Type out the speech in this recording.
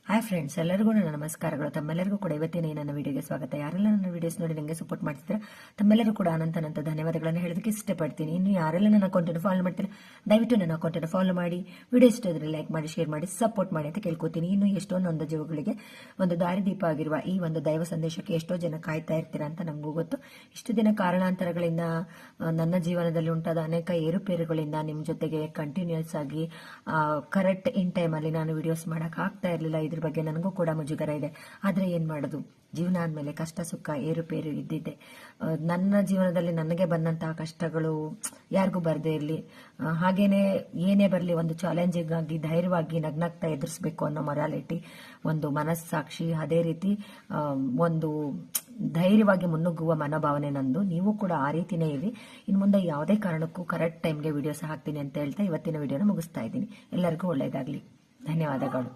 Hi friends, ಎಲ್ಲರಿಗೂ ನನ್ನ ನಮಸ್ಕಾರಗಳು. ತಮ್ಮೆಲ್ಲರಿಗೂ ಕೂಡ ಇವತ್ತಿನ ನನ್ನ ವಿಡಿಯೋಗೆ ಸ್ವಾಗತ. ಯಾರೆಲ್ಲ ನನ್ನ ವಿಡಿಯೋಸ್ ನೋಡಿ ನನಗೆ ಸಪೋರ್ಟ್ ಮಾಡ್ತಿದ್ರೆ ತಮ್ಮೆಲ್ಲರೂ ಕೂಡ ಅನಂತ ಧನ್ಯವಾದಗಳನ್ನು ಹೇಳೋದಕ್ಕೆ ಇಷ್ಟಪಡ್ತೀನಿ. ಇನ್ನು ಯಾರೆಲ್ಲ ನನ್ನ ಅಕೌಂಟನ್ನು ಫಾಲೋ ಮಾಡ್ತಾರೆ ದಯವಿಟ್ಟು ನನ್ನ ಅಕೌಂಟನ್ನು ಫಾಲೋ ಮಾಡಿ, ವಿಡಿಯೋ ಇಷ್ಟ ಇದ್ರೆ ಲೈಕ್ ಮಾಡಿ, ಶೇರ್ ಮಾಡಿ, ಸಪೋರ್ಟ್ ಮಾಡಿ ಅಂತ ಕೇಳ್ಕೊತೀನಿ. ಇನ್ನು ಎಷ್ಟೊಂದು ಜೀವಗಳಿಗೆ ಒಂದು ದಾರಿದೀಪ ಆಗಿರುವ ಈ ಒಂದು ದೈವ ಸಂದೇಶಕ್ಕೆ ಎಷ್ಟೋ ಜನ ಕಾಯ್ತಾ ಇರ್ತೀರಾ ಅಂತ ನಮಗೂ ಗೊತ್ತು. ಇಷ್ಟು ದಿನ ಕಾರಣಾಂತರಗಳಿಂದ ನನ್ನ ಜೀವನದಲ್ಲಿ ಉಂಟಾದ ಅನೇಕ ಏರುಪೇರುಗಳಿಂದ ನಿಮ್ಮ ಜೊತೆಗೆ ಕಂಟಿನ್ಯೂಸ್ ಆಗಿ ಕರೆಕ್ಟ್ ಇನ್ ಟೈಮ್ ಅಲ್ಲಿ ನಾನು ವಿಡಿಯೋಸ್ ಮಾಡಕ್ ಆಗ್ತಾ ಇರಲಿಲ್ಲ. ಇದ್ರ ಬಗ್ಗೆ ನನಗೂ ಕೂಡ ಮುಜುಗರ ಇದೆ. ಆದ್ರೆ ಏನ್ ಮಾಡೋದು, ಜೀವನ ಆದ್ಮೇಲೆ ಕಷ್ಟ ಸುಖ ಏರುಪೇರು ಇದ್ದಿದ್ದೆ. ನನ್ನ ಜೀವನದಲ್ಲಿ ನನಗೆ ಬಂದಂತಹ ಕಷ್ಟಗಳು ಯಾರಿಗೂ ಬರದೇ ಇರಲಿ, ಹಾಗೇನೆ ಏನೇ ಬರಲಿ ಒಂದು ಚಾಲೆಂಜಿಂಗ್ ಆಗಿ ಧೈರ್ಯವಾಗಿ ನಗ್ನಗ್ತಾ ಎದುರಿಸಬೇಕು ಅನ್ನೋ ಮೊರಾಲಿಟಿ, ಒಂದು ಮನಸ್ಸಾಕ್ಷಿ, ಅದೇ ರೀತಿ ಒಂದು ಧೈರ್ಯವಾಗಿ ಮುನ್ನುಗ್ಗುವ ಮನೋಭಾವನೆ ನಂದು. ನೀವು ಕೂಡ ಆ ರೀತಿನೇ ಇರಿ. ಇನ್ನು ಮುಂದೆ ಯಾವುದೇ ಕಾರಣಕ್ಕೂ ಕರೆಕ್ಟ್ ಟೈಮ್ಗೆ ವಿಡಿಯೋಸ್ ಹಾಕ್ತೀನಿ ಅಂತ ಹೇಳ್ತಾ ಇವತ್ತಿನ ವಿಡಿಯೋನ ಮುಗಿಸ್ತಾ ಇದ್ದೀನಿ. ಎಲ್ಲರಿಗೂ ಒಳ್ಳೆಯದಾಗಲಿ. ಧನ್ಯವಾದಗಳು.